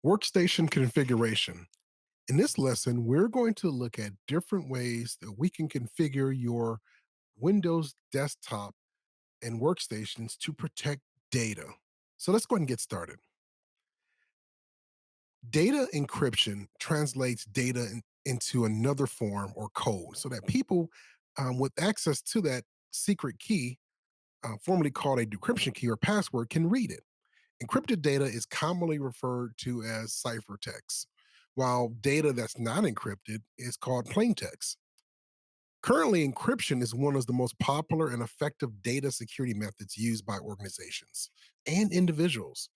Workstation configuration. In this lesson, we're going to look at different ways that we can configure your Windows desktop and workstations to protect data. So let's go ahead and get started. Data encryption translates data into another form or code so that people with access to that secret key, formerly called a decryption key or password, can read it. Encrypted data is commonly referred to as ciphertext, while data that's not encrypted is called plain text. Currently, encryption is one of the most popular and effective data security methods used by organizations and individuals.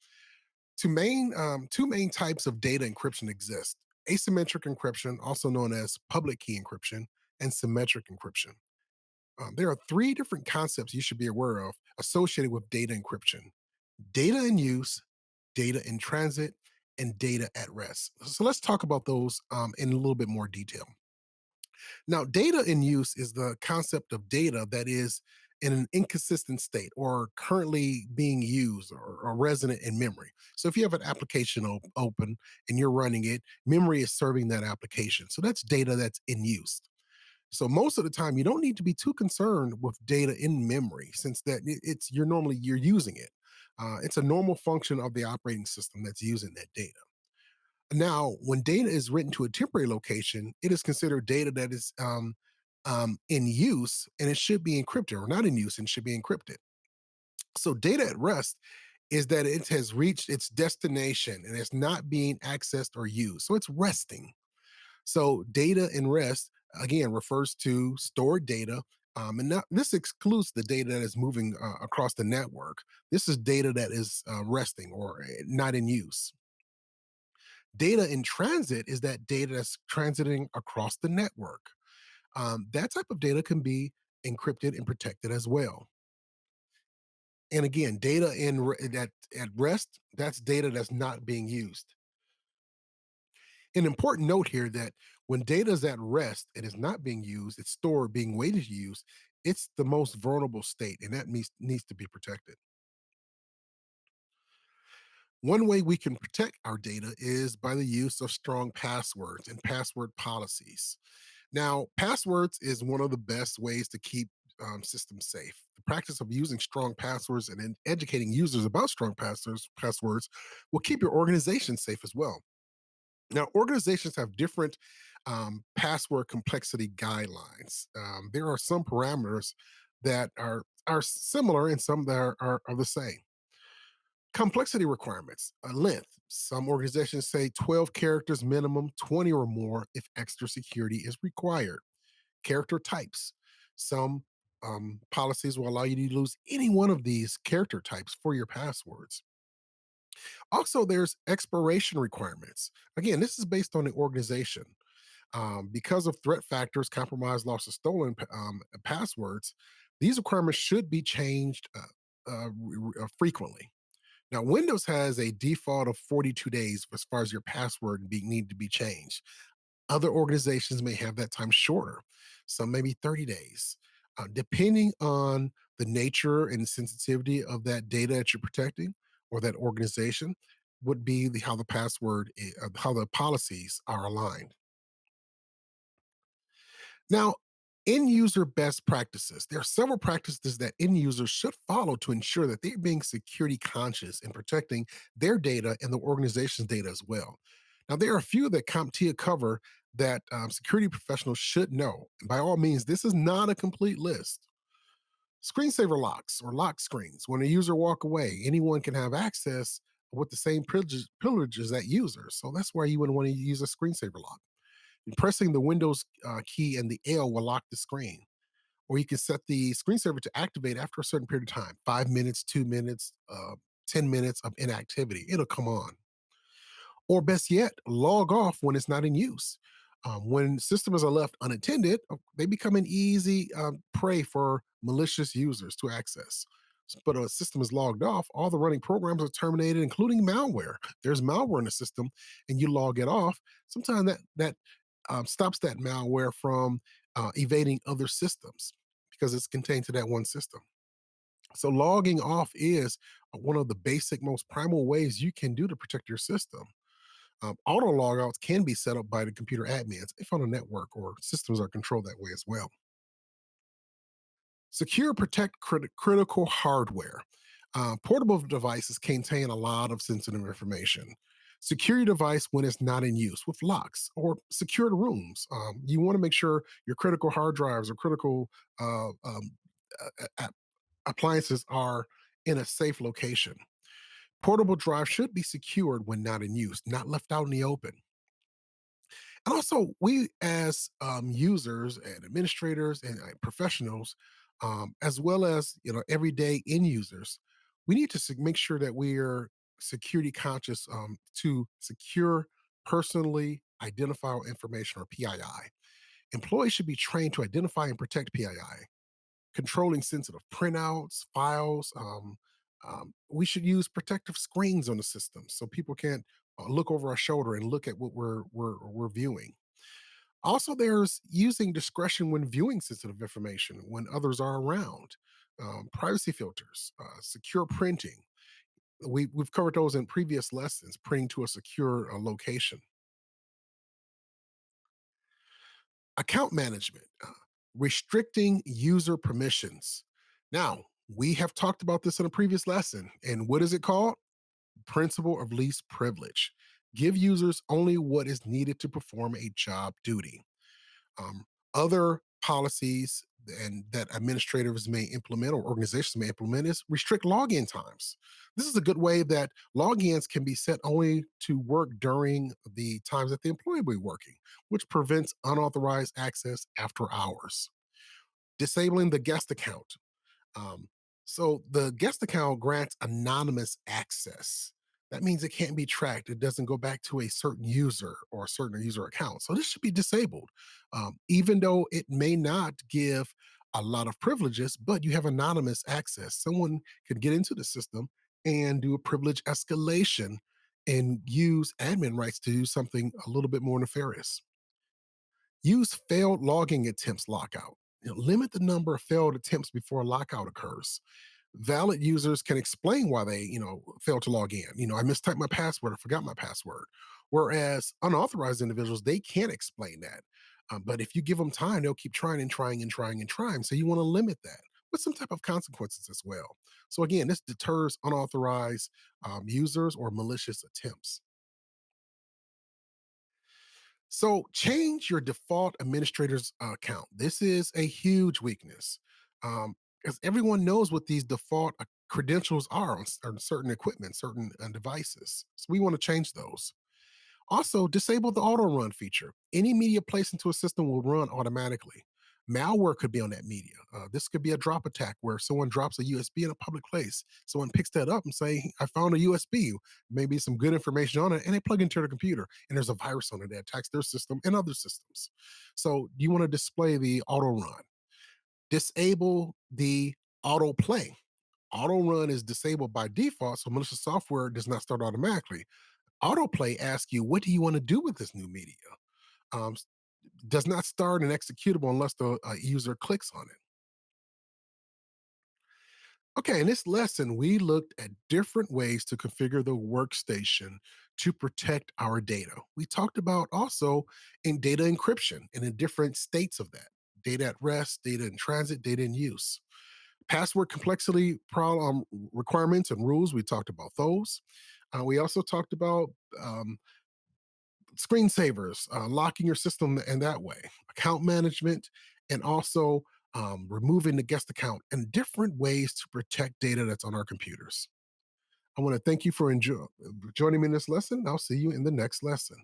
Two main types of data encryption exist: asymmetric encryption, also known as public key encryption, and symmetric encryption. There are three different concepts you should be aware of associated with data encryption: data in use, data in transit, and data at rest. So let's talk about those in a little bit more detail. Now, data in use is the concept of data that is in an inconsistent state or currently being used or resident in memory. So if you have an application open and you're running it, memory is serving that application. So that's data that's in use. So most of the time, you don't need to be too concerned with data in memory, since that it's you're using it. It's a normal function of the operating system that's using that data. Now, when data is written to a temporary location, it is considered data that is in use, and it should be encrypted, or not in use and should be encrypted. So data at rest is that it has reached its destination and it's not being accessed or used. So it's resting. So data in rest again refers to stored data. And not, this excludes the data that is moving across the network. This is data that is resting or not in use. Data in transit is that data that's transiting across the network. That type of data can be encrypted and protected as well. And again, data that at rest, that's data that's not being used. An important note here that when data is at rest and is not being used, it's stored, being waited to use, it's the most vulnerable state, and that needs to be protected. One way we can protect our data is by the use of strong passwords and password policies. Now, passwords is one of the best ways to keep systems safe. The practice of using strong passwords and educating users about strong passwords will keep your organization safe as well. Now, organizations have different password complexity guidelines. There are some parameters that are similar and some that are the same. Complexity requirements, length. Some organizations say 12 characters minimum, 20 or more if extra security is required. Character types. Some policies will allow you to use any one of these character types for your passwords. Also, there's expiration requirements. Again, this is based on the organization. Because of threat factors, compromise, loss, or stolen passwords, these requirements should be changed frequently. Now, Windows has a default of 42 days as far as your password need to be changed. Other organizations may have that time shorter, some maybe 30 days. Depending on the nature and sensitivity of that data that you're protecting or that organization, would be how the how the policies are aligned. Now, end user best practices. There are several practices that end users should follow to ensure that they're being security conscious and protecting their data and the organization's data as well. Now, there are a few that CompTIA cover that security professionals should know. And by all means, this is not a complete list. Screensaver locks or lock screens. When a user walk away, anyone can have access with the same privileges as that user. So that's why you would want to use a screensaver lock. And pressing the Windows key and the L will lock the screen. Or you can set the screensaver to activate after a certain period of time 5 minutes, 2 minutes, 10 minutes of inactivity. It'll come on. Or best yet, log off when it's not in use. When systems are left unattended, they become an easy prey for malicious users to access. But a system is logged off, all the running programs are terminated, including malware. There's malware in the system, and you log it off. Sometimes that stops that malware from evading other systems because it's contained to that one system. So logging off is one of the basic, most primal ways you can do to protect your system. Auto logouts can be set up by the computer admins if on a network or systems are controlled that way as well. Secure, protect critical hardware. Portable devices contain a lot of sensitive information. Secure your device when it's not in use with locks or secured rooms. You want to make sure your critical hard drives or critical appliances are in a safe location. Portable drive should be secured when not in use, not left out in the open. And also, we as users and administrators and professionals, as well as everyday end users, we need to make sure that we are security conscious to secure personally identifiable information or PII. Employees should be trained to identify and protect PII, controlling sensitive printouts, files. We should use protective screens on the system so people can't look over our shoulder and look at what we're viewing. Also, there's using discretion when viewing sensitive information when others are around. Privacy filters, secure printing. We've covered those in previous lessons, printing to a secure location. Account management, restricting user permissions. Now, we have talked about this in a previous lesson. And what is it called? Principle of least privilege. Give users only what is needed to perform a job duty. Um, Other policies and that administrators may implement or organizations may implement is restrict login times. This is a good way that logins can be set only to work during the times that the employee will be working, which prevents unauthorized access after hours. Disabling the guest account. um, so the guest account grants anonymous access. That means it can't be tracked. It doesn't go back to a certain user or a certain user account. So this should be disabled, even though it may not give a lot of privileges, but you have anonymous access. Someone could get into the system and do a privilege escalation and use admin rights to do something a little bit more nefarious. Use failed logging attempts lockout. Limit the number of failed attempts before a lockout occurs. Valid users can explain why they, failed to log in. I mistyped my password, I forgot my password. Whereas unauthorized individuals, they can't explain that. But if you give them time, they'll keep trying and trying and trying and trying. So you want to limit that with some type of consequences as well. So again, this deters unauthorized users or malicious attempts. So change your default administrator's account. This is a huge weakness, because everyone knows what these default credentials are on certain equipment, certain devices. So we want to change those. Also, disable the auto run feature. Any media placed into a system will run automatically. Malware could be on that media. This could be a drop attack where someone drops a USB in a public place. Someone picks that up and say, "I found a USB, maybe some good information on it," and they plug into their computer, and there's a virus on it that attacks their system and other systems. So you want to display the auto run. Disable the auto play. Auto run is disabled by default, so malicious software does not start automatically. Autoplay asks you, what do you want to do with this new media? Um, does not start an executable unless the user clicks on it. Okay, in this lesson, we looked at different ways to configure the workstation to protect our data. We talked about also in data encryption and in different states of that: data at rest, data in transit, data in use. Password complexity problem requirements and rules, we talked about those. We also talked about screensavers, locking your system in that way, account management, and also removing the guest account, and different ways to protect data that's on our computers. I want to thank you for joining me in this lesson. I'll see you in the next lesson.